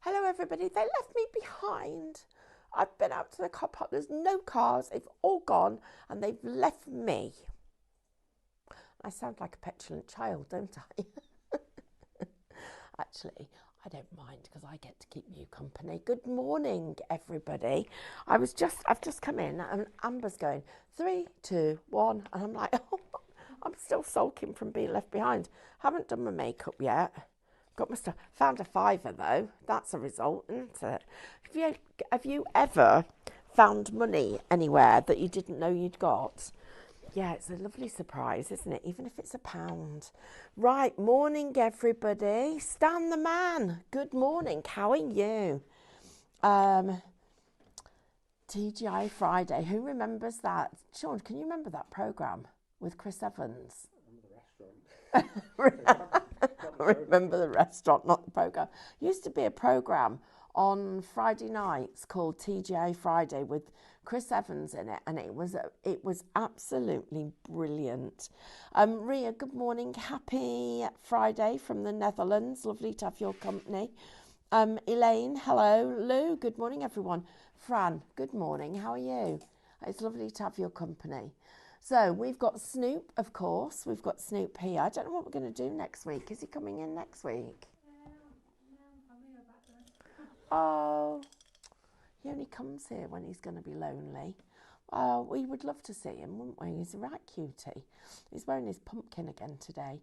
Hello everybody, they left me behind. I've been out to the car park, there's no cars, they've all gone and they've left me. I sound like a petulant child, don't I? Actually, I don't mind because I get to keep you company. Good morning, everybody. I've just come in and Amber's going 3, 2, 1, and I'm like, oh, I'm still sulking from being left behind. Haven't done my makeup yet. Got my stuff. Found a fiver though. That's a result, isn't it? Have you ever found money anywhere that you didn't know you'd got? Yeah, it's a lovely surprise, isn't it? Even if it's £1. Right, morning everybody. Stan the man. Good morning. How are you? TGI Friday. Who remembers that? Sean, can you remember that programme with Chris Evans? I remember the restaurant. Remember the restaurant, not the programme. Used to be a programme on Friday nights called TGI Friday with Chris Evans in it, and it was absolutely brilliant. Ria, good morning. Happy Friday from the Netherlands. Lovely to have your company. Elaine, hello. Lou, good morning, everyone. Fran, good morning. How are you? It's lovely to have your company. So we've got Snoop, of course. We've got Snoop here. I don't know what we're going to do next week. Is he coming in next week? Oh, he only comes here when he's going to be lonely. We would love to see him, wouldn't we? He's a right cutie. He's wearing his pumpkin again today.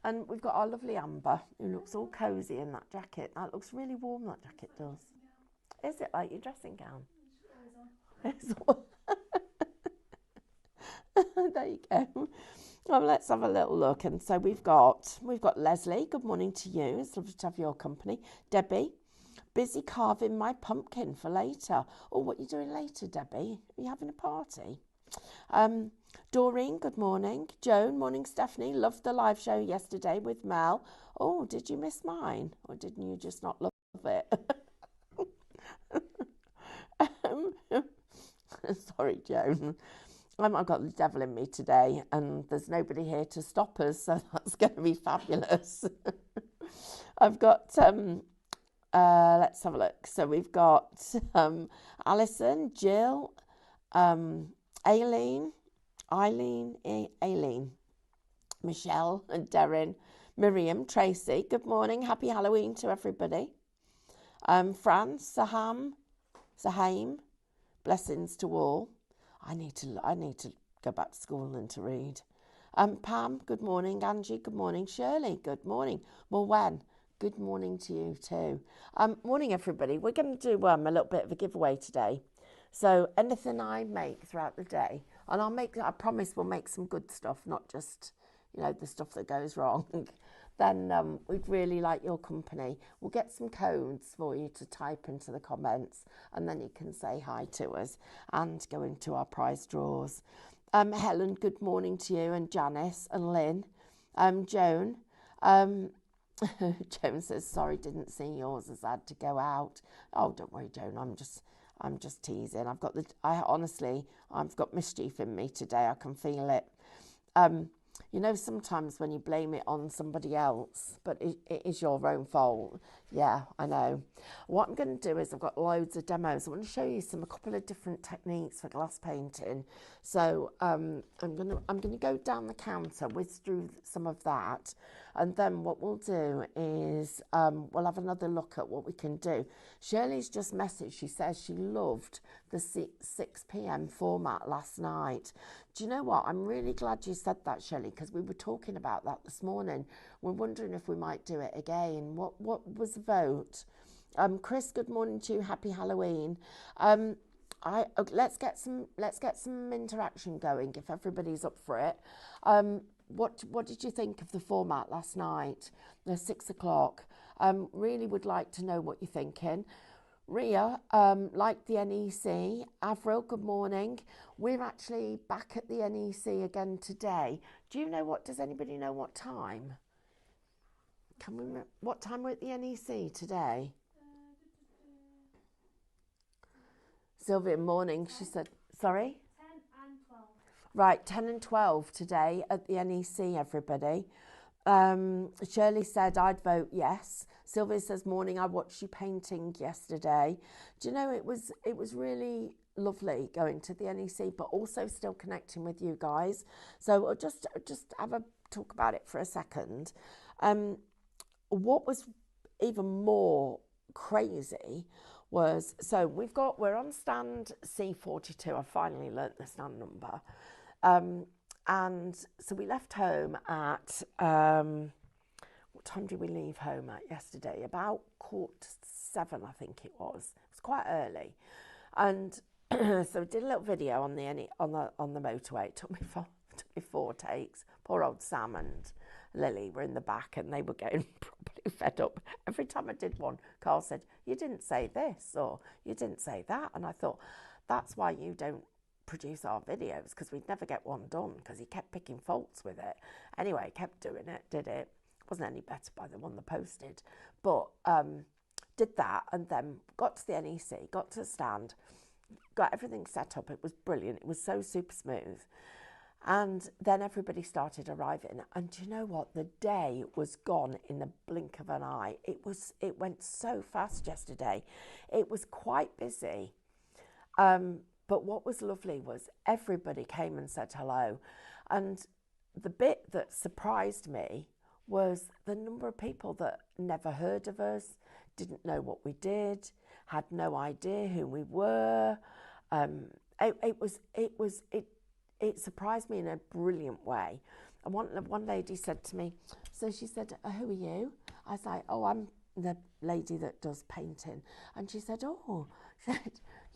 And we've got our lovely Amber, who looks all cosy in that jacket. That looks really warm, that jacket does. Is it like your dressing gown? It's there you go. Well, let's have a little look. And so we've got Leslie. Good morning to you. It's lovely to have your company. Debbie, busy carving my pumpkin for later. Oh, what are you doing later, Debbie? Are you having a party? Doreen, good morning. Joan, morning, Stephanie. Loved the live show yesterday with Mel. Oh, did you miss mine? Or didn't you just not love it? Sorry, Joan. I've got the devil in me today, and there's nobody here to stop us, so that's going to be fabulous. I've got, let's have a look. So we've got Alison, Jill, Aileen, Michelle, and Darren, Miriam, Tracy. Good morning. Happy Halloween to everybody. Fran, Saham, blessings to all. I need to go back to school and to read. Pam, good morning. Angie, good morning. Shirley, good morning. Morwen, good morning to you too. Morning, everybody. We're going to do a little bit of a giveaway today. So anything I make throughout the day, and I promise we'll make some good stuff, not just, the stuff that goes wrong. Then we'd really like your company. We'll get some codes for you to type into the comments, and then you can say hi to us and go into our prize draws. Helen, good morning to you, and Janice and Lynn. Joan, Joan says, sorry, didn't see yours as I had to go out. Oh, don't worry, Joan, I'm just teasing. I've got mischief in me today. I can feel it. Sometimes when you blame it on somebody else, but it is your own fault. Yeah, I know. What I'm going to do is I've got loads of demos. I want to show you a couple of different techniques for glass painting. So I'm going to go down the counter, whiz through some of that, and then what we'll do is we'll have another look at what we can do. Shirley's just messaged. She says she loved the 6 p.m. format last night. Do you know what? I'm really glad you said that, Shirley, because we were talking about that this morning. We're wondering if we might do it again. What was the vote? Chris, good morning to you. Happy Halloween. Let's get some interaction going if everybody's up for it. What did you think of the format last night? The 6 o'clock. Really would like to know what you're thinking. Ria, like the NEC. Avril, good morning. We're actually back at the NEC again today. Does anybody know what time? What time we're at the NEC today? Sylvia, morning. She said, sorry? 10 and 12. Right, 10 and 12 today at the NEC, everybody. Shirley said, I'd vote yes. Sylvia says, morning, I watched you painting yesterday. Do you know, it was really lovely going to the NEC, but also still connecting with you guys. So I'll just have a talk about it for a second. What was even more crazy was, so we're on stand C42. I finally learnt the stand number. And so we left home at, what time did we leave home at yesterday? About 7:15, I think it was. It was quite early. And so we did a little video on the motorway. It took me 4 takes. Poor old Sam and Lily were in the back and they were getting properly fed up. Every time I did one, Carl said, you didn't say this or you didn't say that. And I thought, that's why you don't produce our videos, because we'd never get one done because he kept picking faults with it. Anyway, kept doing it, did it. Wasn't any better by the one that posted. But did that and then got to the NEC, got to the stand, got everything set up. It was brilliant. It was so super smooth. And then everybody started arriving. And do you know what? The day was gone in the blink of an eye. It went so fast yesterday. It was quite busy. But what was lovely was everybody came and said hello. And the bit that surprised me was the number of people that never heard of us, didn't know what we did, had no idea who we were. It surprised me in a brilliant way. And one lady said to me, so she said, who are you? I was like, oh, I'm the lady that does painting. And she said, oh,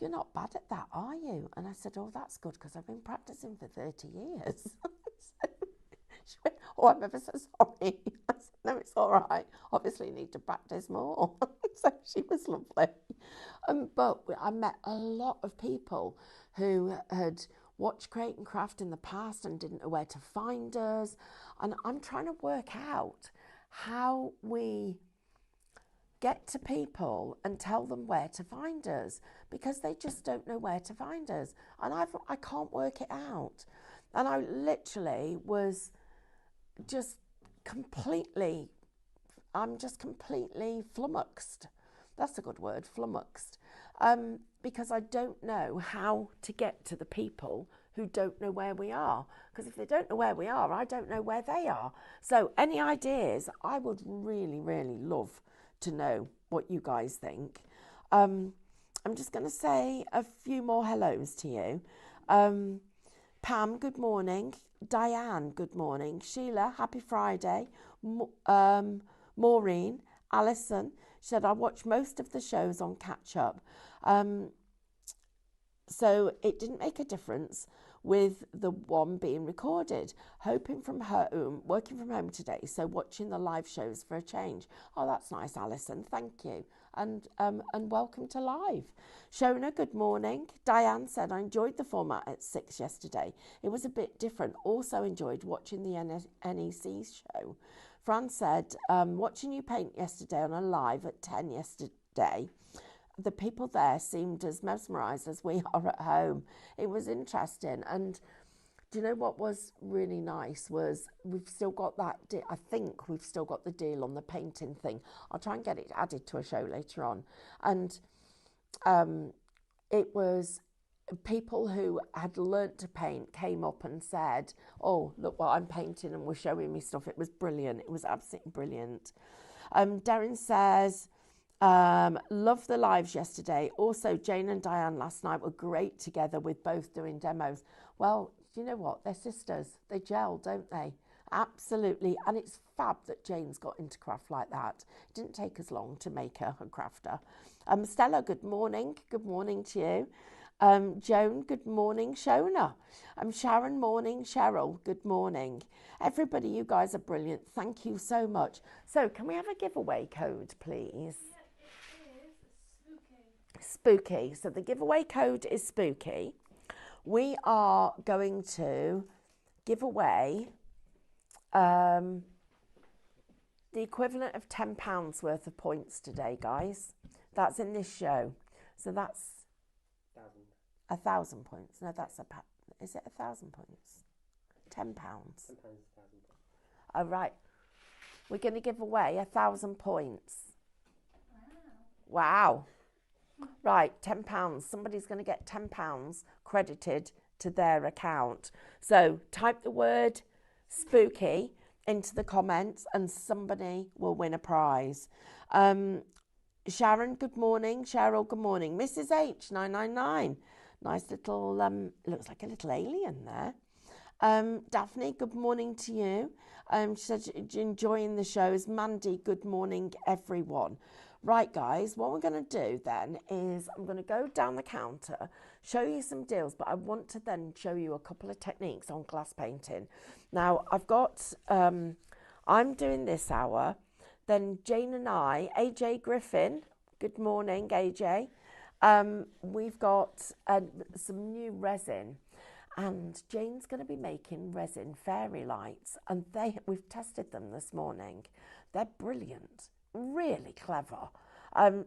you're not bad at that, are you? And I said, oh, that's good, because I've been practicing for 30 years. She went, oh, I'm ever so sorry. I said, no, it's all right. Obviously, you need to practice more. So she was lovely. But I met a lot of people who had watched Create and Craft in the past and didn't know where to find us. And I'm trying to work out how we get to people and tell them where to find us, because they just don't know where to find us. And I can't work it out. And I literally was I'm just completely flummoxed. That's a good word, flummoxed. Because I don't know how to get to the people who don't know where we are. Because if they don't know where we are, I don't know where they are. So any ideas, I would really, really love to know what you guys think. I'm just going to say a few more hellos to you. Pam, good morning. Diane, good morning. Sheila, happy Friday. Maureen, Alison said, I watch most of the shows on catch up. So it didn't make a difference with the one being recorded. Working from home today, so watching the live shows for a change. Oh, that's nice, Alison. Thank you. And welcome to live. Shona, good morning. Diane said, I enjoyed the format at 6 yesterday. It was a bit different. Also enjoyed watching the NEC show. Fran said, watching you paint yesterday on a live at 10 yesterday, the people there seemed as mesmerised as we are at home. It was interesting. And do you know what was really nice was we've still got that, I think we've still got the deal on the painting thing. I'll try and get it added to a show later on. And it was people who had learnt to paint came up and said, oh, look what I'm painting, and were showing me stuff. It was brilliant. It was absolutely brilliant. Darren says, love the lives yesterday. Also, Jane and Diane last night were great together with both doing demos. Well, do you know what? They're sisters. They gel, don't they? Absolutely. And it's fab that Jane's got into craft like that. It didn't take us long to make her a crafter. Stella, good morning. Good morning to you. Joan, good morning. Shona. Sharon, morning. Cheryl, good morning. Everybody, you guys are brilliant. Thank you so much. So can we have a giveaway code, please? Spooky. So the giveaway code is spooky. We are going to give away the equivalent of £10 worth of points today, guys. That's in this show. So that's 1,000 points. No, is it 1,000 points? £10. 10 pounds, 1,000 points. Oh, right. we're going to give away 1,000 points. Wow. Right, £10. Somebody's going to get £10 credited to their account. So type the word spooky into the comments and somebody will win a prize. Sharon, good morning. Cheryl, good morning. Mrs. H, 999. Nice little, looks like a little alien there. Daphne, good morning to you. She said, enjoying the shows. Mandy, good morning, everyone. Right, guys, what we're going to do then is I'm going to go down the counter, show you some deals, but I want to then show you a couple of techniques on glass painting. Now, I've got, I'm doing this hour, then Jane and I, AJ Griffin, good morning, AJ. We've got some new resin. And Jane's going to be making resin fairy lights, and we've tested them this morning. They're brilliant, really clever.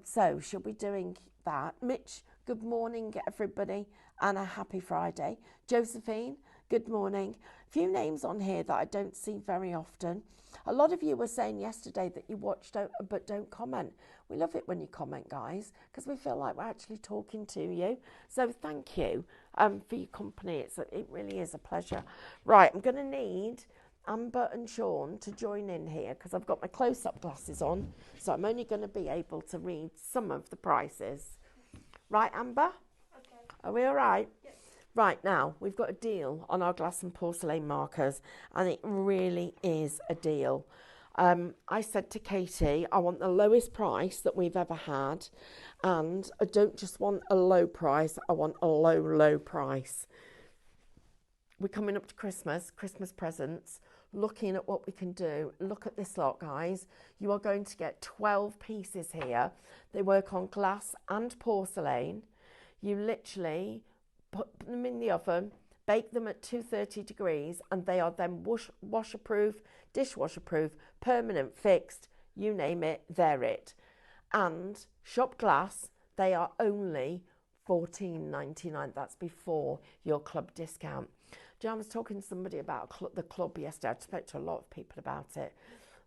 So she'll be doing that. Mitch, good morning, everybody, and a happy Friday. Josephine, good morning. A few names on here that I don't see very often. A lot of you were saying yesterday that you watched but don't comment. We love it when you comment, guys, because we feel like we're actually talking to you. So thank you for your company. It really is a pleasure. Right, I'm going to need Amber and Sean to join in here because I've got my close-up glasses on, so I'm only going to be able to read some of the prices. Right, Amber? Okay. Are we all right? Yes. Right, now, we've got a deal on our glass and porcelain markers, and it really is a deal. I said to Katie, I want the lowest price that we've ever had, and I don't just want a low price, I want a low, low price. We're coming up to Christmas presents, looking at what we can do. Look at this lot, guys. You are going to get 12 pieces here. They work on glass and porcelain. You literally put them in the oven, bake them at 230 degrees, and they are then washerproof, dishwasher-proof, permanent, fixed, you name it, they're it. And Shop Glass, they are only $14.99. That's before your club discount. I was talking to somebody about the club yesterday. I spoke to a lot of people about it.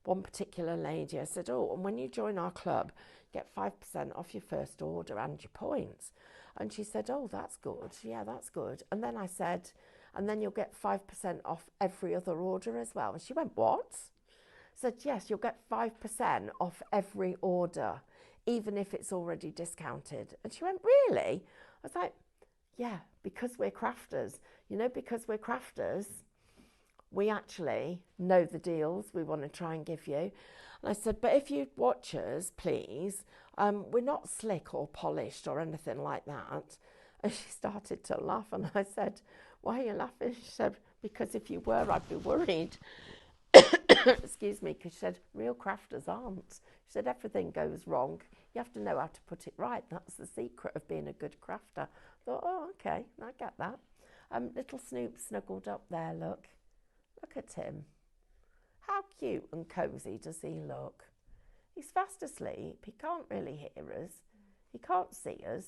One particular lady, I said, oh, and when you join our club, get 5% off your first order and your points. And she said, oh, that's good. Yeah, that's good. And then I said, and then you'll get 5% off every other order as well. And she went, what? I said, yes, you'll get 5% off every order, even if it's already discounted. And she went, really? I was like, yeah, because we're crafters. You know, because we're crafters, we actually know the deals we want to try and give you. And I said, but if you watch us, please, we're not slick or polished or anything like that. And she started to laugh, and I said, why are you laughing? She said, because if you were, I'd be worried. Excuse me, because she said, real crafters aren't. She said, everything goes wrong. You have to know how to put it right. That's the secret of being a good crafter. I thought, oh, okay, I get that. Little Snoop snuggled up there, look. Look at him. How cute and cosy does he look? He's fast asleep. He can't really hear us. He can't see us.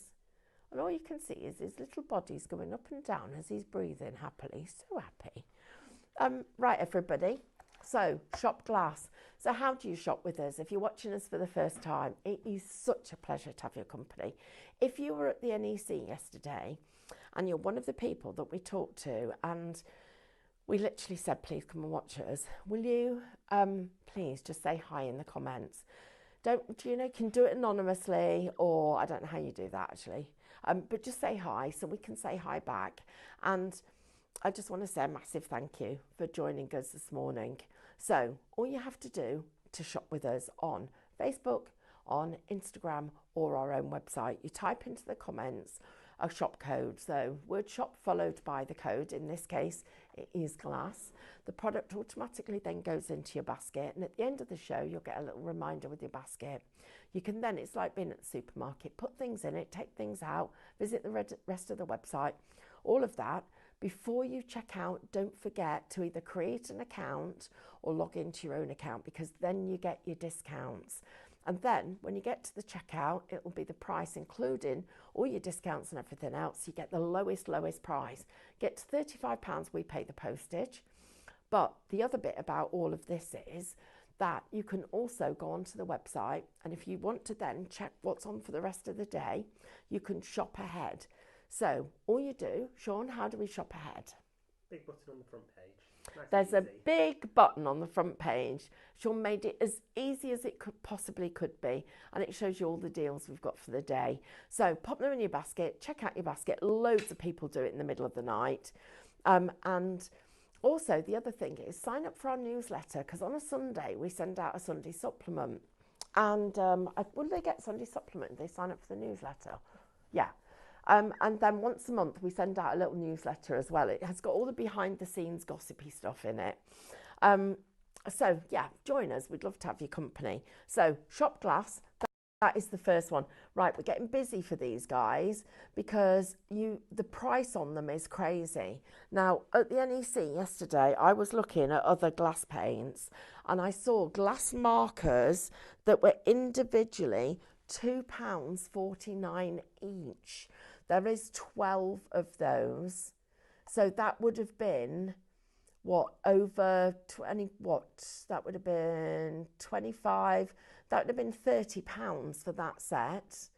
And all you can see is his little body's going up and down as he's breathing happily. So happy. Right, everybody. So, Shop Glass. So how do you shop with us? If you're watching us for the first time, it is such a pleasure to have your company. If you were at the NEC yesterday and you're one of the people that we talked to and we literally said, please come and watch us, will you please just say hi in the comments? You can do it anonymously, or I don't know how you do that actually. But just say hi so we can say hi back. And I just want to say a massive thank you for joining us this morning. So all you have to do to shop with us on Facebook, on Instagram, or our own website, you type into the comments a shop code. So word shop followed by the code. In this case, it is glass. The product automatically then goes into your basket. And at the end of the show, you'll get a little reminder with your basket. You can then, it's like being at the supermarket, put things in it, take things out, visit the rest of the website, all of that. Before you check out, don't forget to either create an account or log into your own account, because then you get your discounts. And then when you get to the checkout, it will be the price, including all your discounts and everything else. You get the lowest price. Get to £35, we pay the postage. But the other bit about all of this is that, you can also go onto the website, and if you want to then check what's on for the rest of the day, you can shop ahead. So all you do, Sean, how do we shop ahead? Big button on the front page. Nice. There's a big button on the front page. Sean made it as easy as it possibly could be, and it shows you all the deals we've got for the day. So pop them in your basket, check out your basket. Loads of people do it in the middle of the night. And also, the other thing is sign up for our newsletter, because on a Sunday we send out a Sunday supplement. And will they get Sunday supplement if they sign up for the newsletter? Yeah. And then once a month we send out a little newsletter as well. It has got all the behind the scenes gossipy stuff in it. So yeah, join us. We'd love to have your company. So shop glass. That is the first one. Right, we're getting busy for these guys because the price on them is crazy. Now, at the NEC yesterday, I was looking at other glass paints and I saw glass markers that were individually £2.49 each. There is 12 of those. So that would have been over 20, that would have been 25, that would have been £30 for that set.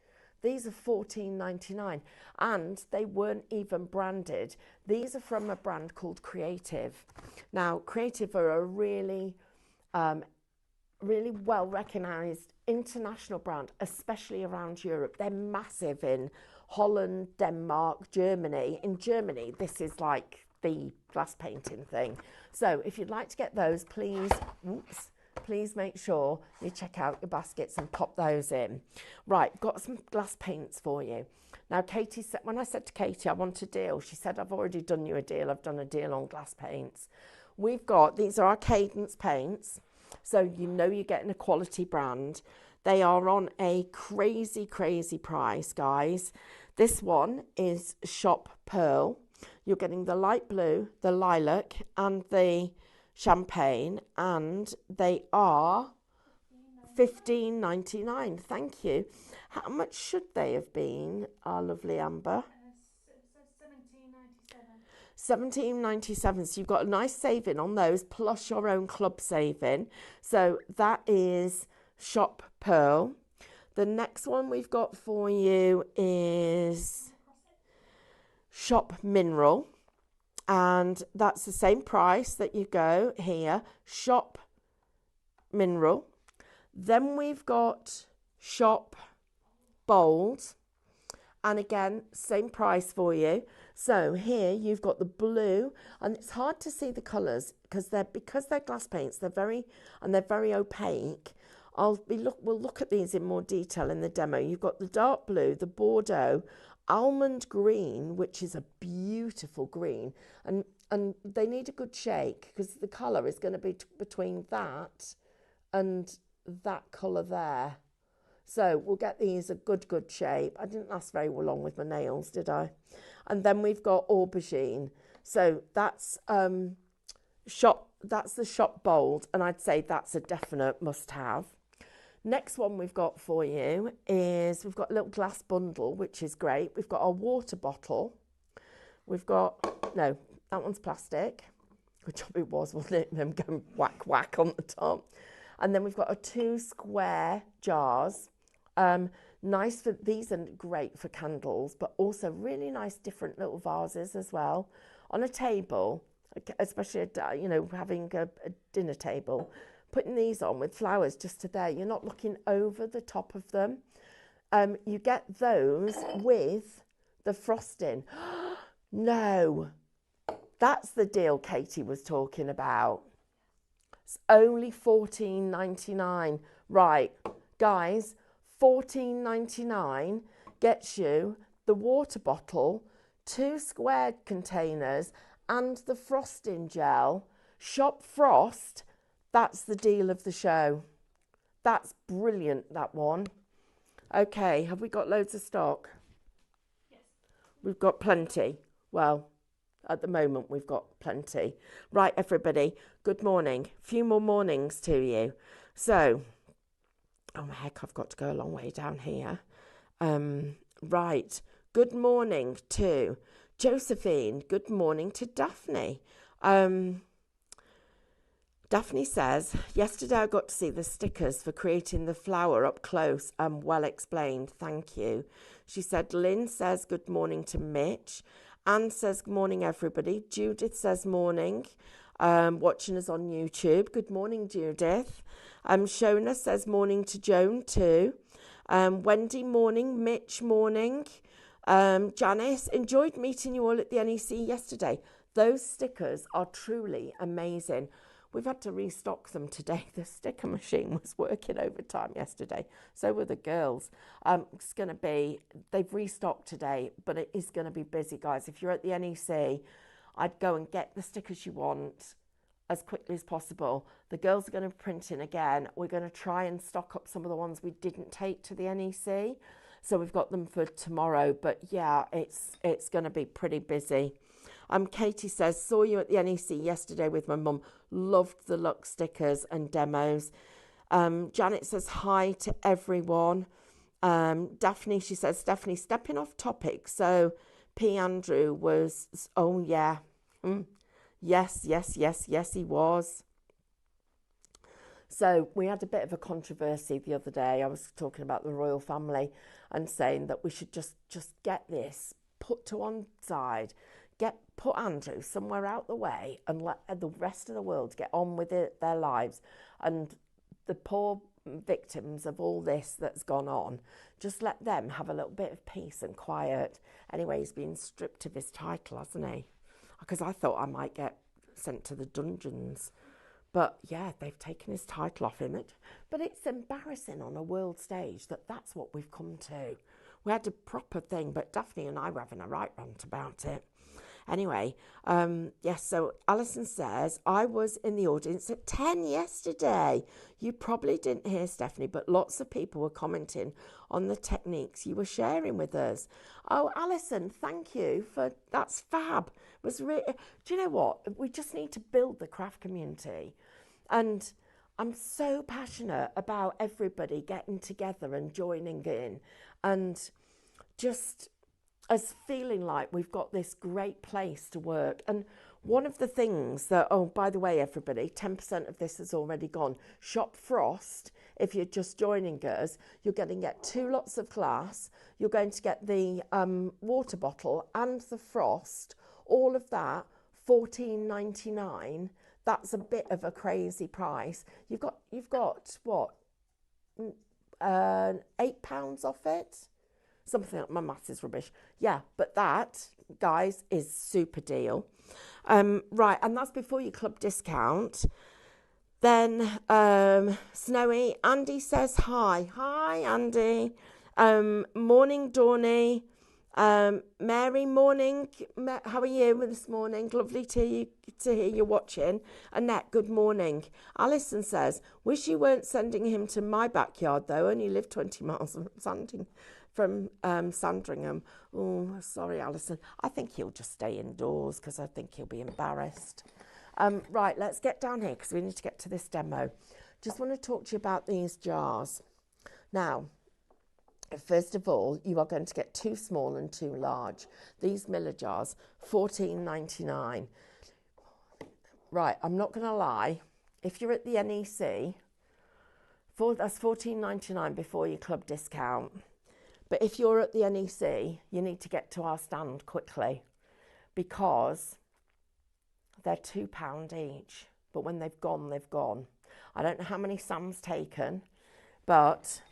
These are $14.99 and they weren't even branded. These are from a brand called Creative. Now, Creative are a really well recognised international brand, especially around Europe. They're massive in Holland, Denmark, Germany. In Germany, this is like the glass painting thing. So if you'd like to get those, please make sure you check out your baskets and pop those in. Right, got some glass paints for you. Now, Katie said, when I said to Katie I want a deal, she said, I've already done you a deal. I've done a deal on glass paints. We've got, these are our Cadence paints. So you know you're getting a quality brand. They are on a crazy, crazy price, guys. This one is Shop Pearl. You're getting the light blue, the lilac, and the champagne, and they are $15.99. Thank you. How much should they have been, our lovely Amber? $17.97. So you've got a nice saving on those, plus your own club saving. So that is Shop Pearl. The next one we've got for you is Shop Mineral. And that's the same price that you go here. Shop Mineral. Then we've got Shop Bold. And again, same price for you. So here you've got the blue, and it's hard to see the colours because they're glass paints. They're very opaque. We'll look at these in more detail in the demo. You've got the dark blue, the Bordeaux, almond green, which is a beautiful green, and they need a good shake because the colour is going to be between that and that colour there. So we'll get these a good shape. I didn't last very long with my nails, did I? And then we've got aubergine. So that's the Shop Bold, and I'd say that's a definite must-have. Next one we've got for you is we've got a little glass bundle, which is great. We've got our water bottle. We've got, no, that one's plastic. Good job it was, wasn't it? Them going whack on the top. And then we've got our 2 square jars. Nice for, these are great for candles, but also really nice different little vases as well. On a table, especially, having a dinner table, putting these on with flowers just to there. You're not looking over the top of them. You get those with the frosting. No, that's the deal Katie was talking about. It's only $14.99. Right, guys, $14.99 gets you the water bottle, 2 squared containers, and the frosting gel. Shop Frost, that's the deal of the show. That's brilliant, that one. Okay, have we got loads of stock? Yes. We've got plenty. Well, at the moment we've got plenty. Right, everybody, good morning. A few more mornings to you. So, oh heck, I've got to go a long way down here. Right, good morning to Josephine. Good morning to Daphne. Daphne says, yesterday I got to see the stickers for creating the flower up close and well explained. Thank you. She said, Lynn says good morning to Mitch. Anne says good morning, everybody. Judith says morning. Watching us on YouTube. Good morning, Judith. Shona says morning to Joan too. Wendy morning. Mitch morning. Janice, enjoyed meeting you all at the NEC yesterday. Those stickers are truly amazing. We've had to restock them today. The sticker machine was working overtime yesterday. So were the girls. It's going to be, they've restocked today, but it is going to be busy, guys. If you're at the NEC, I'd go and get the stickers you want as quickly as possible. The girls are going to be printing again. We're going to try and stock up some of the ones we didn't take to the NEC. So we've got them for tomorrow. But yeah, it's going to be pretty busy. Katie says, saw you at the NEC yesterday with my mum. Loved the luck stickers and demos. Janet says hi to everyone. Daphne, she says, Stephanie, stepping off topic. So P. Andrew was, oh yeah. Yes, he was. So we had a bit of a controversy the other day. I was talking about the royal family and saying that we should just get this put to one side, put Andrew somewhere out the way and let the rest of the world get on with their lives. And the poor victims of all this that's gone on, just let them have a little bit of peace and quiet. Anyway, he's been stripped of his title, hasn't he? Because I thought I might get sent to the dungeons. But yeah, they've taken his title off him. But it's embarrassing on a world stage that's what we've come to. We had a proper thing, but Daphne and I were having a right rant about it. Anyway, yes, so Alison says, I was in the audience at 10 yesterday. You probably didn't hear, Stephanie, but lots of people were commenting on the techniques you were sharing with us. Oh, Alison, thank you that's fab. It was do you know what? We just need to build the craft community. And I'm so passionate about everybody getting together and joining in and just as feeling like we've got this great place to work. And one of the things that, oh, by the way, everybody, 10% of this has already gone. Shop Frost, if you're just joining us, you're going to get 2 lots of glass. You're going to get the water bottle and the frost. All of that, $14.99. That's a bit of a crazy price. You've got what, £8 off it? Something like, my maths is rubbish. Yeah, but that, guys, is super deal. Right, and that's before your club discount. Then Snowy, Andy says hi. Hi, Andy. Morning, Dawny. Mary, morning. How are you this morning? Lovely to hear you watching. Annette, good morning. Alison says, wish you weren't sending him to my backyard, though. Only live 20 miles from Sandringham. Oh, sorry, Alison. I think he'll just stay indoors because I think he'll be embarrassed. Right, let's get down here because we need to get to this demo. Just want to talk to you about these jars. Now, first of all, you are going to get 2 small and 2 large. These Miller jars, $14.99. Right, I'm not going to lie. If you're at the NEC, that's $14.99 before your club discount. But if you're at the NEC, you need to get to our stand quickly because they're £2 each. But when they've gone, they've gone. I don't know how many Sam's taken, but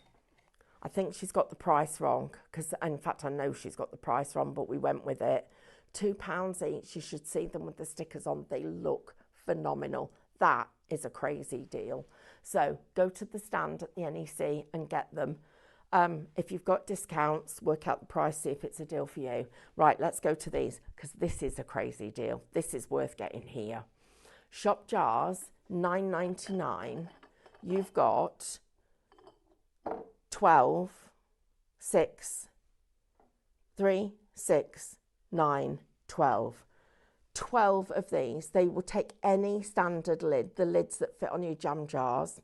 I think she's got the price wrong. Because, in fact, I know she's got the price wrong, but we went with it. £2 each. You should see them with the stickers on. They look phenomenal. That is a crazy deal. So go to the stand at the NEC and get them. If you've got discounts, work out the price, see if it's a deal for you. Right, let's go to these because this is a crazy deal. This is worth getting here. Shop jars, $9.99. You've got 12, 6, 3, 6, 9, 12. 12 of these. They will take any standard lid, the lids that fit on your jam jars.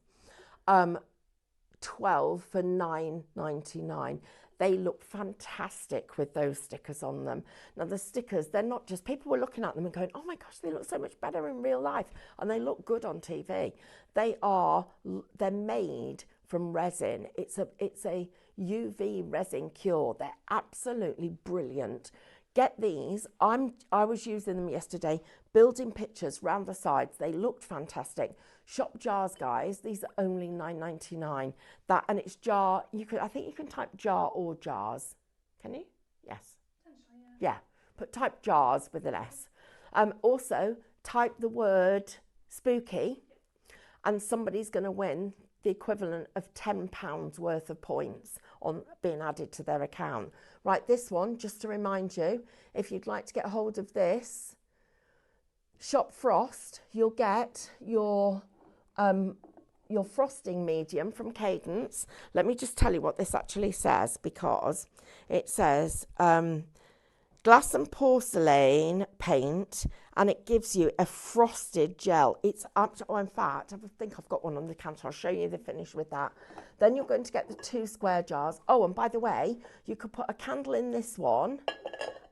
12 for $9.99. They look fantastic with those stickers on them. Now the stickers, they're not just, people were looking at them and going, oh my gosh, they look so much better in real life. And they look good on TV. They're made from resin. It's a UV resin cure. They're absolutely brilliant. Get these. I was using them yesterday, building pictures round the sides. They looked fantastic. Shop jars, guys. These are only $9.99. That, and it's jar. I think you can type jar or jars. Can you? Yes. Yeah. Type jars with an S. Also, type the word spooky, and somebody's going to win the equivalent of £10 worth of points on being added to their account. Right, this one, just to remind you, if you'd like to get hold of this, Shop Frost, you'll get your frosting medium from Cadence. Let me just tell you what this actually says, because it says glass and porcelain paint, and it gives you a frosted gel. It's up to, in fact, I think I've got one on the counter. I'll show you the finish with that. Then you're going to get the 2 square jars. Oh, and by the way, you could put a candle in this one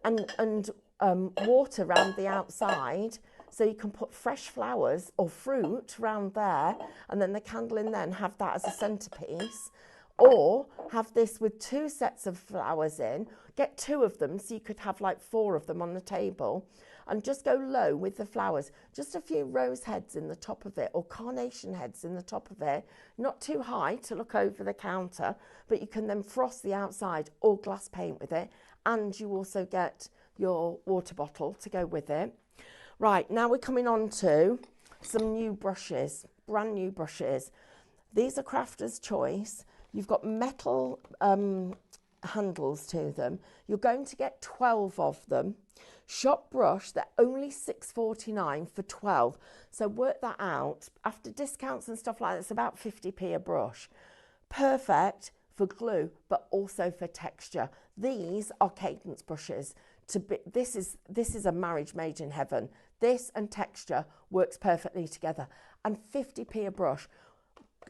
and water around the outside. So you can put fresh flowers or fruit around there, and then the candle in there, and have that as a centerpiece. Or have this with 2 sets of flowers in, get 2 of them, so you could have like 4 of them on the table, and just go low with the flowers. Just a few rose heads in the top of it, or carnation heads in the top of it. Not too high to look over the counter, but you can then frost the outside or glass paint with it, and you also get your water bottle to go with it. Right, now we're coming on to some new brushes, brand new brushes. These are Crafter's Choice. You've got metal handles to them. You're going to get 12 of them. Shop brush, they're only $6.49 for 12. So work that out. After discounts and stuff like that, it's about 50p a brush. Perfect for glue, but also for texture. These are Cadence brushes. This is a marriage made in heaven. This and texture works perfectly together. And 50p a brush.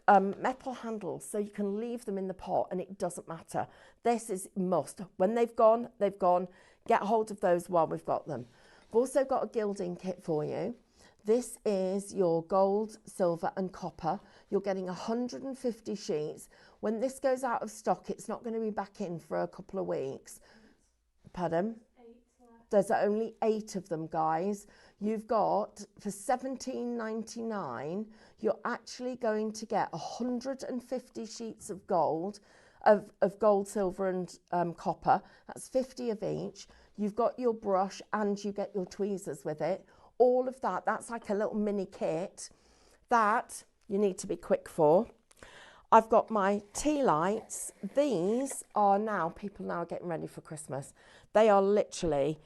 Metal handles, so you can leave them in the pot and it doesn't matter. This is must. When they've gone, they've gone. Get hold of those while we've got them. I've also got a gilding kit for you. This is your gold, silver and copper. You're getting 150 sheets. When this goes out of stock, it's not going to be back in for a couple of weeks. Pardon? 8 left. There's only 8 of them, guys. You've got, for $17.99, you're actually going to get 150 sheets of gold, of gold, silver and copper. That's 50 of each. You've got your brush and you get your tweezers with it. All of that, that's like a little mini kit. That you need to be quick for. I've got my tea lights. These are now, people now are getting ready for Christmas. They are literally,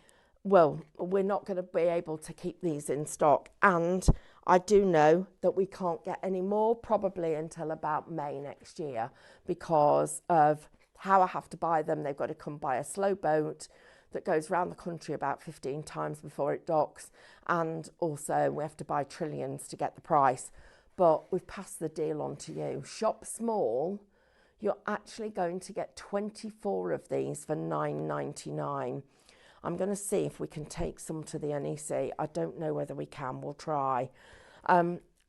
well, we're not going to be able to keep these in stock. And I do know that we can't get any more probably until about May next year, because of how I have to buy them. They've got to come by a slow boat that goes around the country about 15 times before it docks. And also we have to buy trillions to get the price. But we've passed the deal on to you. Shop small, you're actually going to get 24 of these for $9.99. I'm going to see if we can take some to the NEC. I don't know whether we can. We'll try.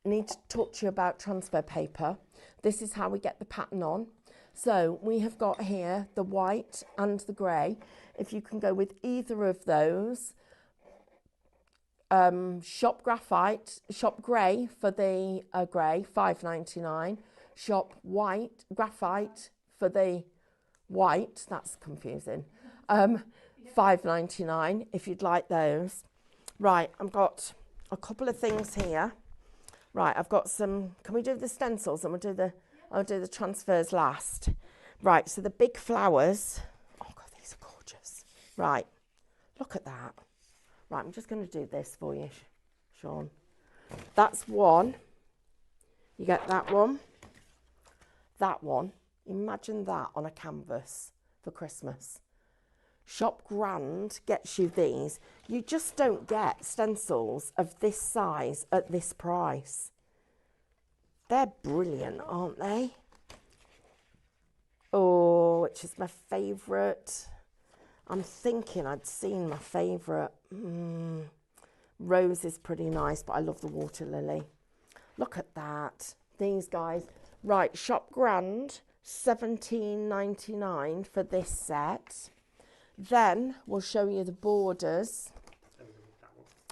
Need to talk to you about transfer paper. This is how we get the pattern on. So we have got here the white and the grey. If you can go with either of those. Shop grey for the grey, $5.99. Shop white, graphite for the white, that's confusing, $5.99 if you'd like those. Right, I've got a couple of things here. Right, I've got some, can we do the stencils and I'll do the transfers last. Right, so the big flowers, oh God, these are gorgeous. Right, look at that. Right, I'm just going to do this for you, Sean. That's one. You get that one. That one. Imagine that on a canvas for Christmas. Shop Grand gets you these. You just don't get stencils of this size at this price. They're brilliant, aren't they? Oh, which is my favourite. I'm thinking I'd seen my favourite. Rose is pretty nice, but I love the water lily. Look at that. These guys. Right, Shop Grand, $17.99 for this set. Then we'll show you the borders.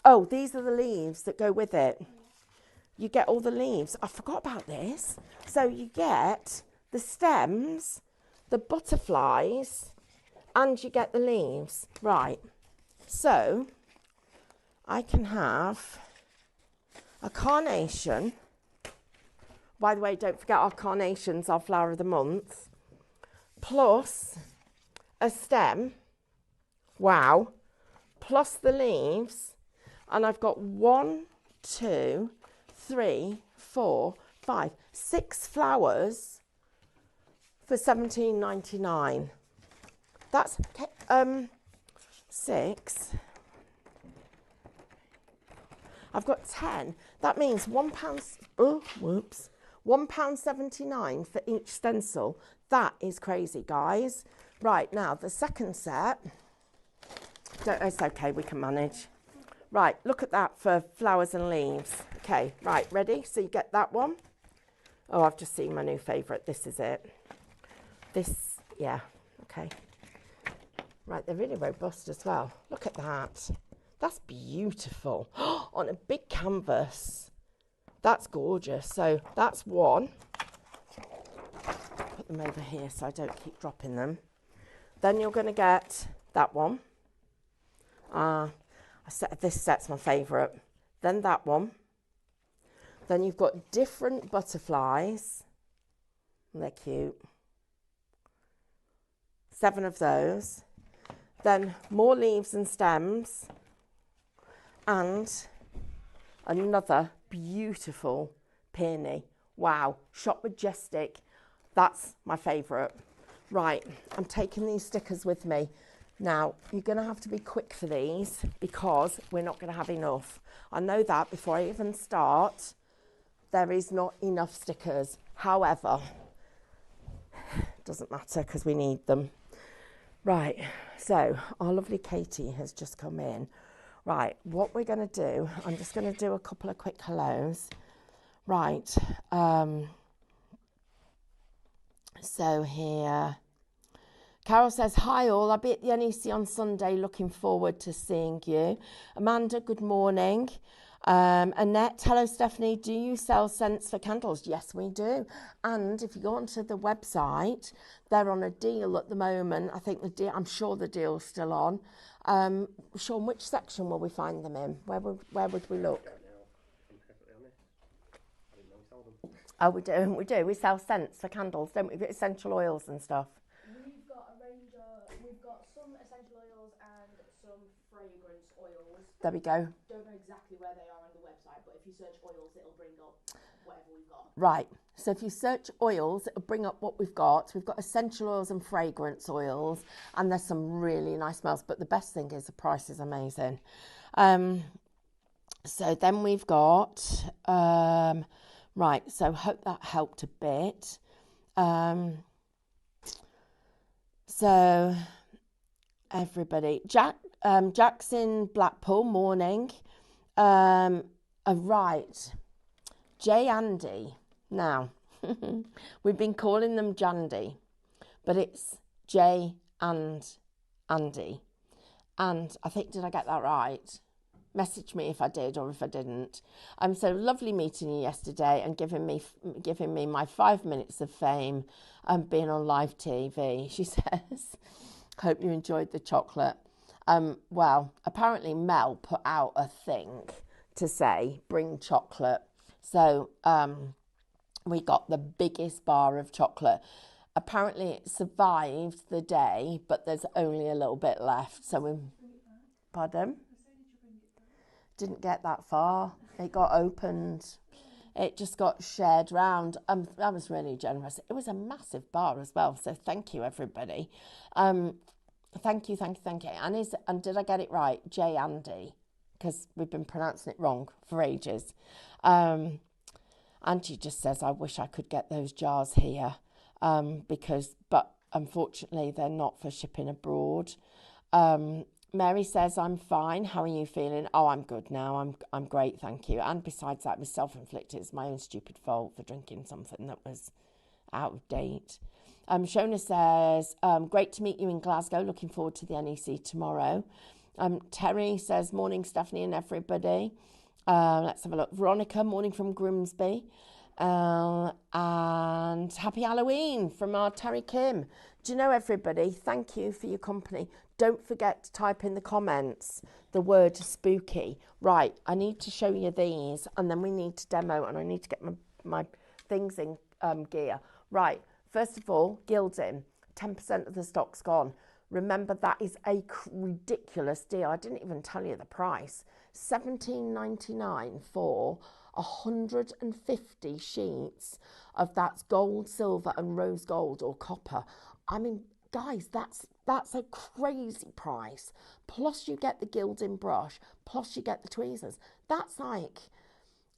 Oh, these are the leaves that go with it. You get all the leaves. I forgot about this. So you get the stems, the butterflies, and you get the leaves. Right. So I can have a carnation. By the way, don't forget our carnations are flower of the month. Plus a stem. Wow. Plus the leaves. And I've got 1, 2, 3, 4, 5, 6 flowers for $17.99. That's 6. I've got 10. That means £1. Oh, whoops. £1.79 for each stencil. That is crazy, guys. Right, now the second set. It's okay, we can manage. Right, look at that for flowers and leaves. Okay, right, ready? So you get that one. Oh, I've just seen my new favourite. This is it. This, yeah, okay. Right, they're really robust as well. Look at that. That's beautiful. On a big canvas. That's gorgeous. So that's one. Put them over here so I don't keep dropping them. Then you're going to get that one. This set's my favourite. Then that one. Then you've got different butterflies. They're cute. 7 of those. Then more leaves and stems. And another beautiful peony. Wow, Shop Majestic. That's my favourite. Right, I'm taking these stickers with me. Now, you're going to have to be quick for these because we're not going to have enough. I know that before I even start, there is not enough stickers. However, it doesn't matter because we need them. Right, so our lovely Katie has just come in. Right, what we're going to do, I'm just going to do a couple of quick hellos. Right, so here, Carol says, hi all, I'll be at the NEC on Sunday, looking forward to seeing you. Amanda, good morning. Annette, hello Stephanie, do you sell scents for candles? Yes, we do. And if you go onto the website, they're on a deal at the moment. I think I'm sure the deal's still on. Sean, which section will we find them in? Where would we look? Oh, we do. We sell scents for candles, don't we? Essential oils and stuff. We've got a range of, we've got some essential oils and some fragrance oils. There we go. Don't know exactly where they are on the website, but if you search oils, it'll bring up whatever we've got. Right. So if you search oils, it'll bring up what we've got. We've got essential oils and fragrance oils, and there's some really nice smells. But the best thing is the price is amazing. So then we've got, right, so hope that helped a bit. So everybody, Jack's in Blackpool, morning. Right, J Andy. Now, we've been calling them Jandy, but it's J and Andy. And I think, did I get that right? Message me if I did or if I didn't. So lovely meeting you yesterday and giving me my 5 minutes of fame and being on live TV. She says, hope you enjoyed the chocolate. Well, apparently Mel put out a thing to say, bring chocolate. So we got the biggest bar of chocolate. Apparently it survived the day, but there's only a little bit left. So we, pardon? Didn't get that far. It got opened. It just got shared round. That was really generous. It was a massive bar as well. So thank you, everybody. Thank you. And did I get it right? J Andy, because we've been pronouncing it wrong for ages. Angie just says, I wish I could get those jars here, but unfortunately they're not for shipping abroad. Mary says, I'm fine. How are you feeling? Oh, I'm good now. I'm great, thank you. And besides that, it was self-inflicted. It's my own stupid fault for drinking something that was out of date. Shona says, great to meet you in Glasgow. Looking forward to the NEC tomorrow. Terry says, morning, Stephanie and everybody. Let's have a look. Veronica, morning from Grimsby. And happy Halloween from our Terry Kim. Do you know, everybody, thank you for your company. Don't forget to type in the comments the word spooky. Right, I need to show you these, and then we need to demo, and I need to get my things in gear. Right, first of all, gilding. 10% of the stock's gone. Remember, that is a ridiculous deal. I didn't even tell you the price. $17.99 for 150 sheets of that's gold, silver and rose gold or copper. I mean, guys, that's a crazy price. Plus you get the gilding brush, plus you get the tweezers. That's like,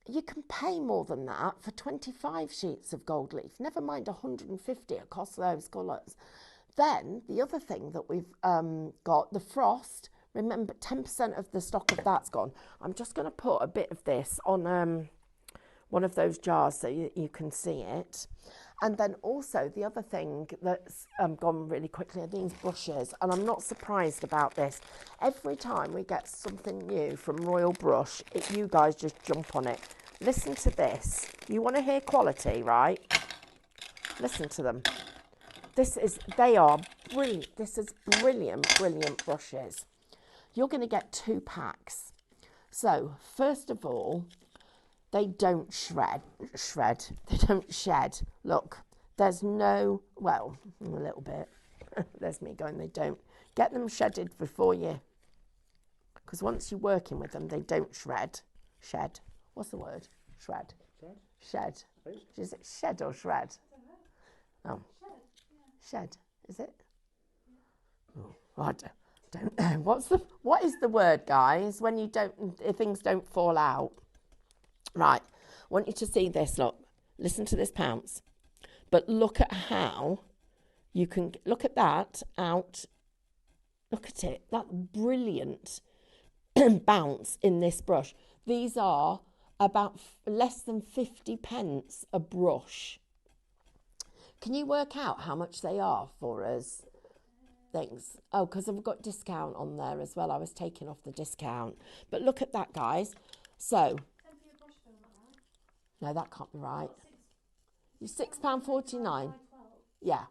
you can pay more than that for 25 sheets of gold leaf, never mind 150 across those colours. Then the other thing that we've got, the frost. Remember, 10% of the stock of that's gone. I'm just going to put a bit of this on one of those jars so you can see it. And then also the other thing that's gone really quickly are these brushes. And I'm not surprised about this. Every time we get something new from Royal Brush, you guys just jump on it. Listen to this. You want to hear quality, right? Listen to them. They are brilliant. This is brilliant brushes. You're going to get 2 packs. So, first of all, they don't shred. They don't shed. Look, there's no, well, a little bit. There's me going, they don't. Get them shedded before you, because once you're working with them, they don't shred. Shed. What's the word? Shred. Shed. Is it shed or shred? Oh. Shed, is it? Oh, I don't know. What is the word, guys, when if things don't fall out? Right, I want you to see this, look. Listen to this pounce. But look at how you can, look at that out. Look at it, that brilliant bounce in this brush. These are about less than 50 pence a brush. Can you work out how much they are for us? Things. Oh, because I've got discount on there as well. I was taking off the discount. But look at that, guys. So, no, that can't be right. You're £6.49. Yeah.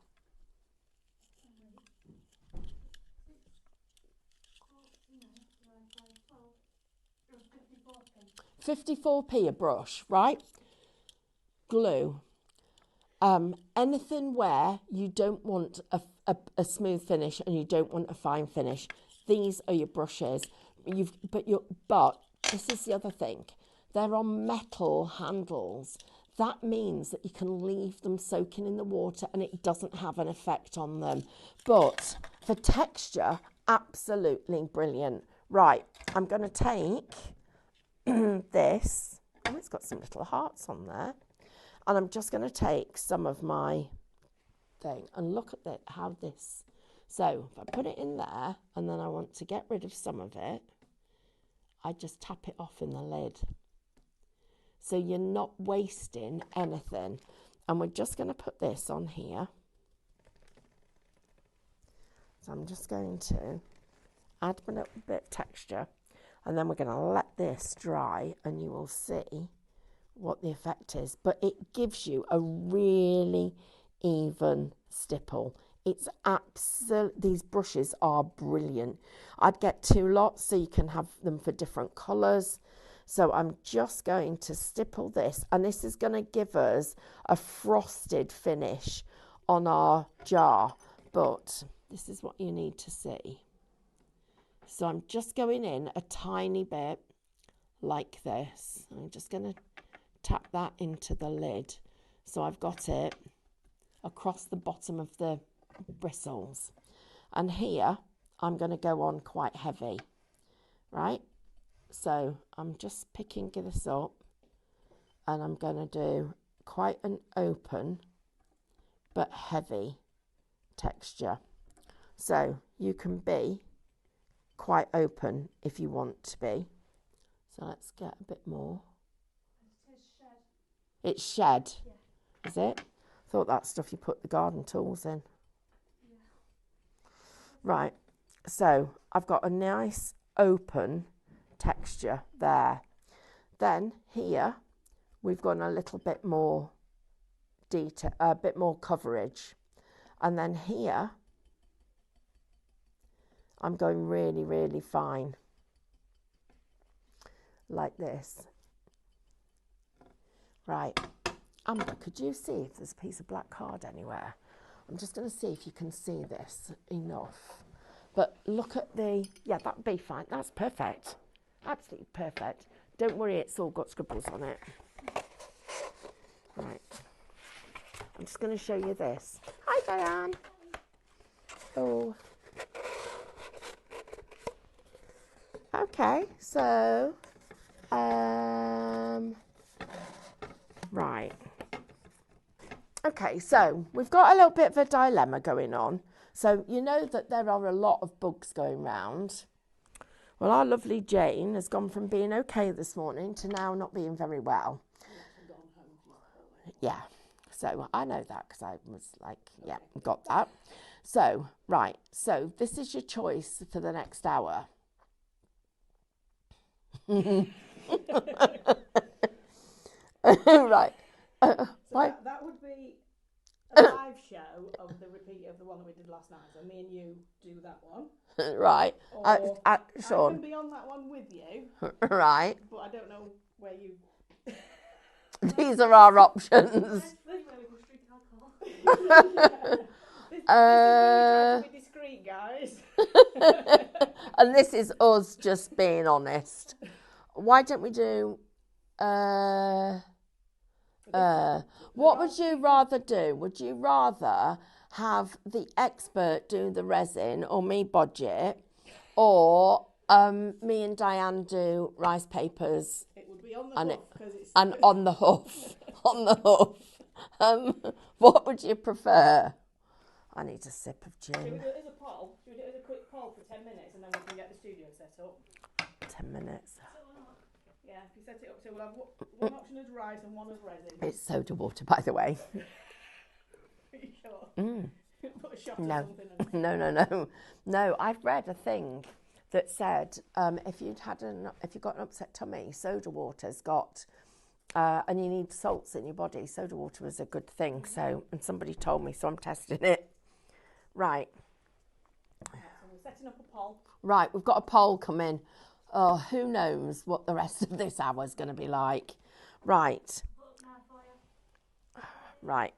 54p a brush, right? Glue. Anything where you don't want a smooth finish and you don't want a fine finish, these are your brushes. But this is the other thing. They're on metal handles. That means that you can leave them soaking in the water and it doesn't have an effect on them. But for texture, absolutely brilliant. Right, I'm going to take this. Oh, it's got some little hearts on there. And I'm just going to take some of my thing and look at how this. So if I put it in there and then I want to get rid of some of it, I just tap it off in the lid. So you're not wasting anything. And we're just going to put this on here. So I'm just going to add a little bit of texture. And then we're going to let this dry and you will see what the effect is. But it gives you a really even stipple. It's these brushes are brilliant. I'd get 2 lots so you can have them for different colours. So I'm just going to stipple this, and this is going to give us a frosted finish on our jar. But this is what you need to see. So I'm just going in a tiny bit like this. I'm just going to tap that into the lid. So I've got it across the bottom of the bristles. And here I'm going to go on quite heavy, right? So I'm just picking this up and I'm going to do quite an open but heavy texture. So you can be quite open if you want to be. So let's get a bit more. It is shed. It's shed, Yeah. is it? Thought that stuff you put the garden tools in. Yeah. Right, so I've got a nice open texture there. Then here we've got a little bit more detail, a bit more coverage. And then here I'm going really, really fine, like this. Right, Amber, could you see if there's a piece of black card anywhere? I'm just going to see if you can see this enough. But look at the, yeah, that'd be fine. That's perfect. Absolutely perfect. Don't worry, it's all got scribbles on it. Right. I'm just going to show you this. Hi, Diane. Oh. Okay, so, right. Okay, so we've got a little bit of a dilemma going on. So you know that there are a lot of bugs going round. Well, our lovely Jane has gone from being okay this morning to now not being very well. Yeah, so I know that because I was like, yeah, got that. So, right, so this is your choice for the next hour. Right. So Why? that would be a live show of the repeat of the one that we did last night. So me and you do that one. Right. Or I Sean. can be on that one with you. Right. But I don't know where you... These are our options. This is where we can drink alcohol. This is trying to be discreet, guys. And this is us just being honest. Why don't we do... what would you rather do? Would you rather have the expert do the resin or me budget, or me and Diane do rice papers? It would be on the And hoof because it's... And on the hoof. On the hoof. What would you prefer? I need a sip of Should we gin. do it as a poll? Should we do it as a quick poll for 10 minutes and then we can get the studio set up? 10 minutes. Yeah, if you set it up, so we'll have one option as rice and one as resin. It's soda water, by the way. Are you sure? Mm. Put a shot or No. something. No, I've read a thing that said if you got an upset tummy, soda water's got, and you need salts in your body, soda water was a good thing. So, and somebody told me, so I'm testing it. Right. So we're setting up a poll. Right, we've got a poll come in. Oh, who knows what the rest of this hour is going to be like. Right. Right.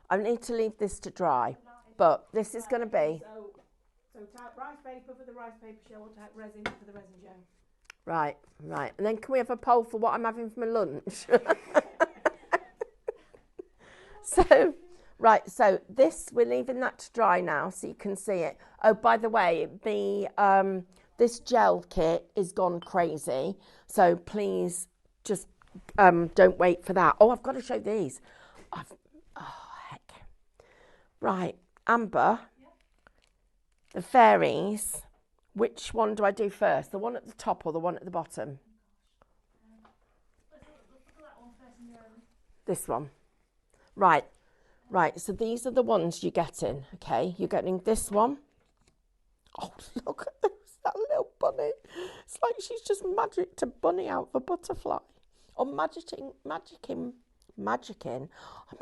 I need to leave this to dry, but this is going to be... So type rice paper for the rice paper show or type resin for the resin show. Right. And then can we have a poll for what I'm having for my lunch? So this, we're leaving that to dry now so you can see it. Oh, by the way, this gel kit is gone crazy, so please just don't wait for that. Oh, I've got to show these. Heck. Right, Amber, the fairies, which one do I do first? The one at the top or the one at the bottom? Let's look at that one first in your own. This one. Right, so these are the ones you're getting, okay? You're getting this one. Oh, look at this, that little bunny. It's like she's just magicked a bunny out of a butterfly. Or magicking. Oh,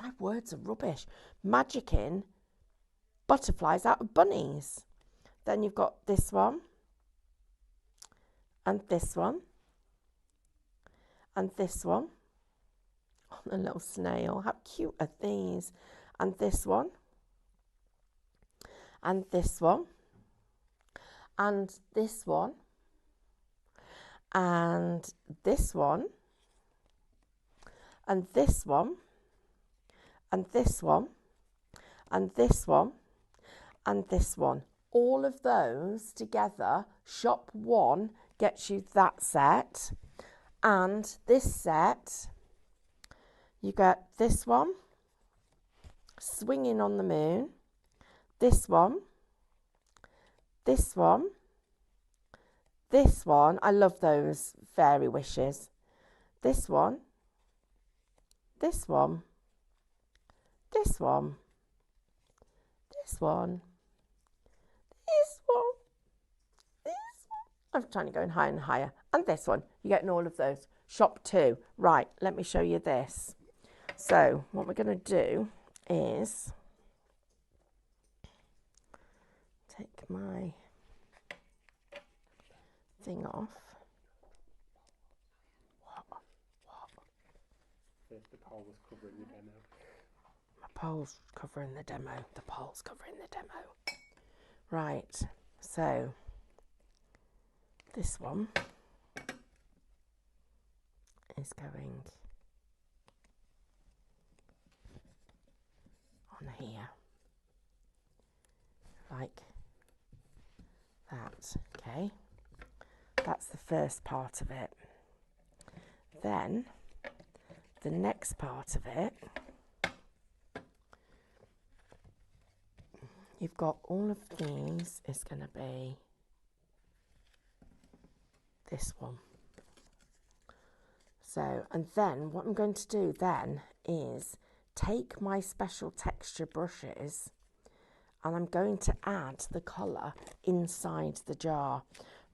my words are rubbish. Magicking butterflies out of bunnies. Then you've got this one. And this one. And this one. Oh, the little snail. How cute are these? And this one. And this one. And this one. And this one. And this one. And this one. And this one. And this one. All of those together, shop one gets you that set. And this set, you get this one, swinging on the moon, this one, this one, this one. I love those fairy wishes. This one, this one, this one, this one, this one, this one. I'm trying to go in higher and higher. And this one. You're getting all of those. Shop 2. Right, let me show you this. So what we're going to do is take my thing off. What? The pole was covering the demo. My pole's covering the demo. The pole's covering the demo. Right, so this one is going on here, like that. Okay, that's the first part of it. Then the next part of it, you've got all of these is going to be this one. So, and then what I'm going to do then is take my special texture brushes and I'm going to add the colour inside the jar.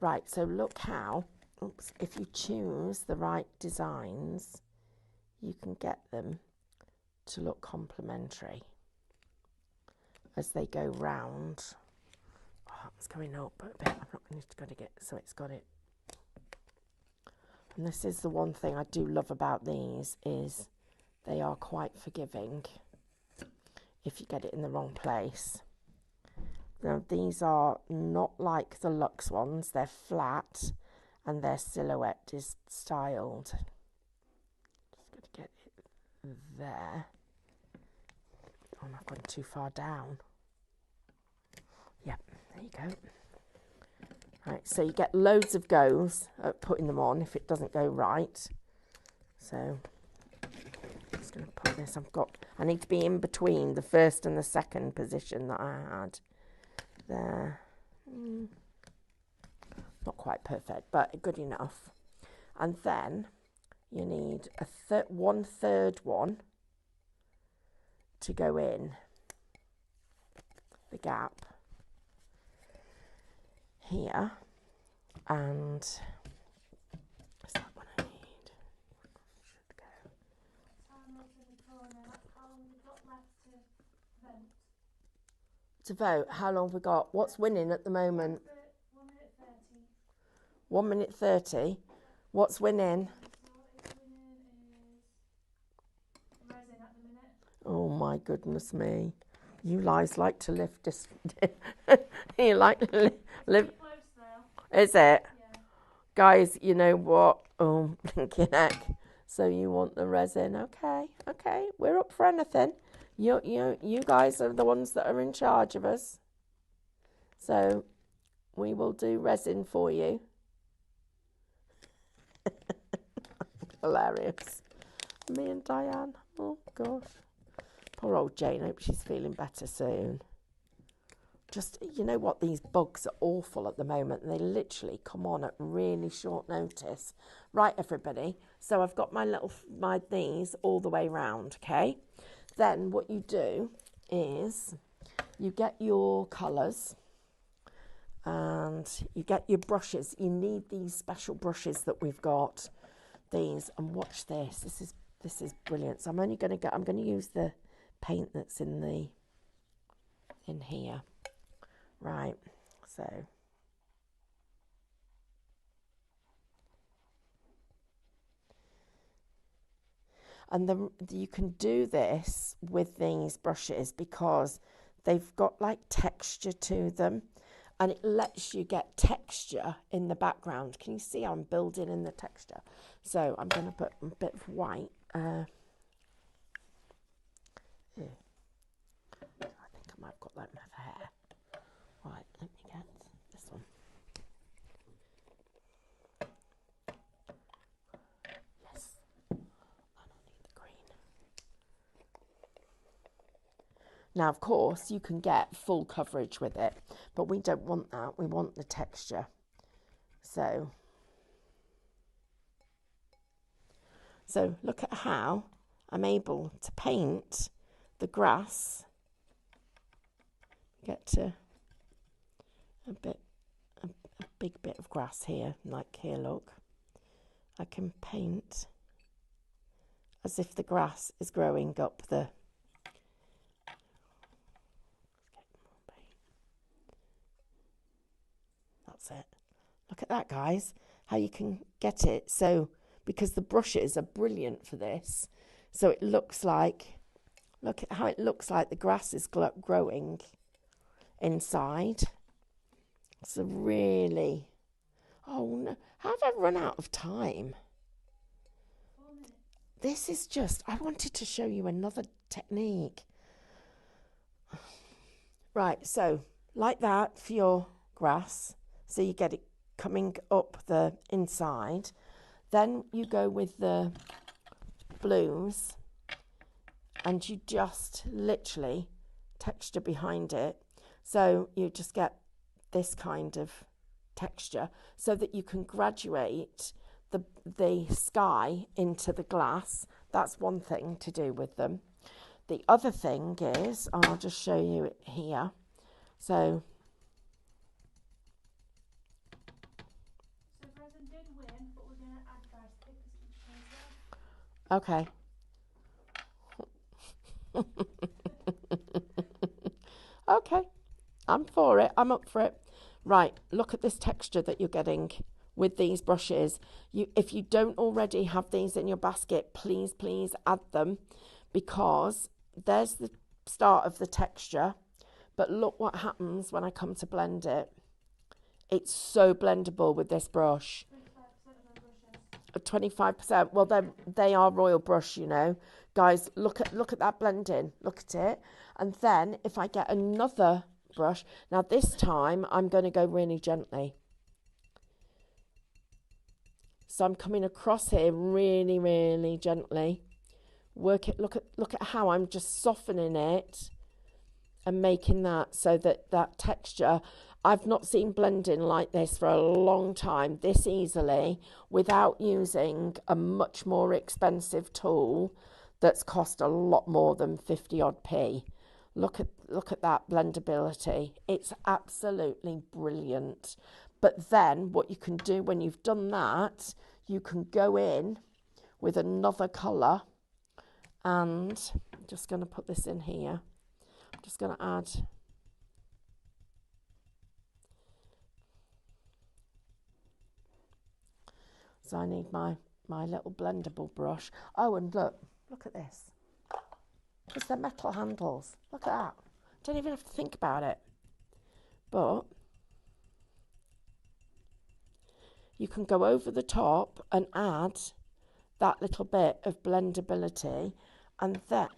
Right, so look how, oops, if you choose the right designs, you can get them to look complementary as they go round. Oh, it's going up a bit. I'm not going to get so it's got it. And this is the one thing I do love about these is they are quite forgiving if you get it in the wrong place. Now these are not like the luxe ones. They're flat and their silhouette is styled. Just going to get it there. Oh, I've gone too far down. Yep, there you go. Right, so you get loads of goes at putting them on if it doesn't go right. So I'm just going to put this. I need to be in between the first and the second position that I had there. Not quite perfect, but good enough. And then you need a 1/3 one to go in the gap here, and is that what I need? Should go. How long have we got left to vent? To vote, how long have we got? What's winning at the moment? 1 minute 30. 1 minute 30. What's winning? What is winning is resin at the minute. Oh my goodness me. You guys like to live just you like to live. Close though. Is it? Yeah. Guys, you know what? Oh, blinking heck. So you want the resin? Okay, we're up for anything. You guys are the ones that are in charge of us. So we will do resin for you. Hilarious. Me and Diane. Oh gosh. Poor old Jane. Hope she's feeling better soon. Just, you know what, these bugs are awful at the moment and they literally come on at really short notice. Right, everybody, so I've got my these all the way round, okay? Then what you do is you get your colours and you get your brushes. You need these special brushes that we've got. These, and watch this. This is brilliant. So I'm going to use the paint that's in here. Right, so and you can do this with these brushes because they've got like texture to them and it lets you get texture in the background. Can you see I'm building in the texture? So I'm going to put a bit of white. I think I might have got that enough hair. Right, let me get this one. Yes, I don't need the green. Now, of course, you can get full coverage with it, but we don't want that. We want the texture. So look at how I'm able to paint the grass. Get to a big bit of grass here, like here, look. I can paint as if the grass is growing up the... That's it. Look at that, guys, how you can get it. So, because the brushes are brilliant for this, so it looks like, look at how it looks like the grass is growing inside. So really, oh no, how have I run out of time? This is just, I wanted to show you another technique. Right, so like that for your grass, so you get it coming up the inside. Then you go with the blues and you just literally texture behind it. So you just get this kind of texture so that you can graduate the sky into the glass. That's one thing to do with them. The other thing is, I'll just show you it here. So Frozen did win, but we're going to add guys pickers each time. okay, I'm for it. I'm up for it. Right, look at this texture that you're getting with these brushes. If you don't already have these in your basket, please add them, because there's the start of the texture. But look what happens when I come to blend it. It's so blendable with this brush. 25%. Well, they are Royal Brush, you know. Guys, look at that blending. Look at it. And then if I get another brush, now this time I'm going to go really gently. So I'm coming across here really gently. Work it. Look at how I'm just softening it and making that so that texture. I've not seen blending like this for a long time, this easily, without using a much more expensive tool that's cost a lot more than 50 odd p. Look at that blendability. It's absolutely brilliant. But then what you can do when you've done that, you can go in with another colour, and I'm just going to put this in here. I'm just going to add so I need my little blendable brush. Oh, and look at this. It's the metal handles. Look at that. Don't even have to think about it. But you can go over the top and add that little bit of blendability, and then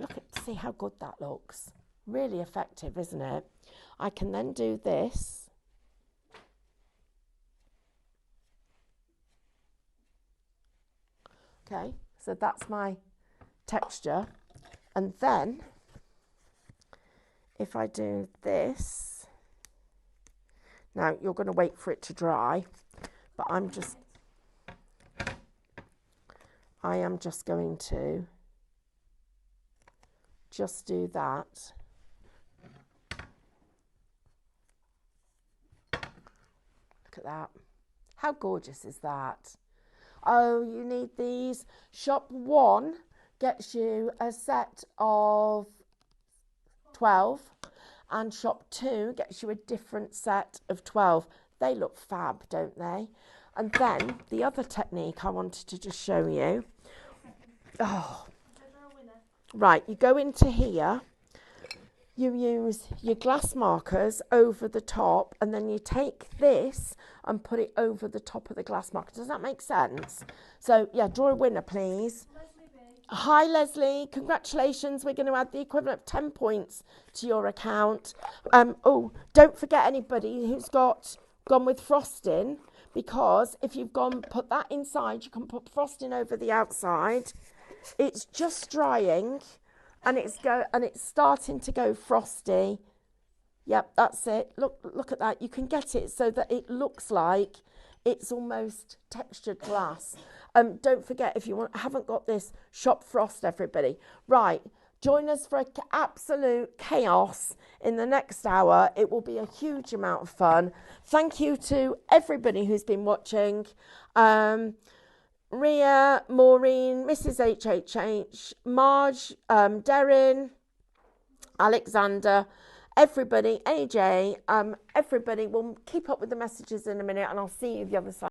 see how good that looks. Really effective, isn't it? I can then do this. Okay, so that's my texture. And then if I do this, now you're going to wait for it to dry, but I am just going to just do that. Look at that. How gorgeous is that? Oh, you need these. Shop 1 gets you a set of 12, and shop 2 gets you a different set of 12. They look fab, don't they? And then the other technique I wanted to just show you. Oh, right, you go into here, you use your glass markers over the top, and then you take this and put it over the top of the glass marker. Does that make sense? So, yeah, draw a winner, please. Hi, Leslie. Congratulations. We're going to add the equivalent of 10 points to your account. Oh, don't forget anybody who's gone with frosting, because if you've put that inside, you can put frosting over the outside. It's just drying. and it's starting to go frosty. Yep, that's it. Look at that. You can get it so that it looks like it's almost textured glass. Don't forget, if you haven't got this, shop Frost, everybody. Right, join us for absolute chaos in the next hour. It will be a huge amount of fun. Thank you to everybody who's been watching. Ria, Maureen, Mrs. HHH, Marge, Darren, Alexander, everybody, AJ, everybody. We'll keep up with the messages in a minute, and I'll see you the other side.